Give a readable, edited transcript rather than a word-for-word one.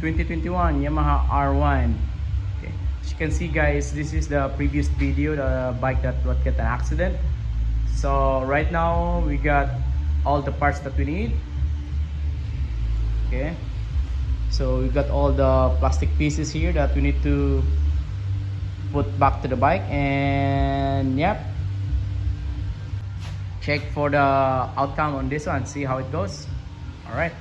2021 Yamaha R1. Okay, as you can see guys, this is the previous video, the bike that would get an accident. So right now we got all the parts that we need. Okay, so we got all the plastic pieces here that we need to put back to the bike, and yep, check for the outcome on this one, see how it goes. All right.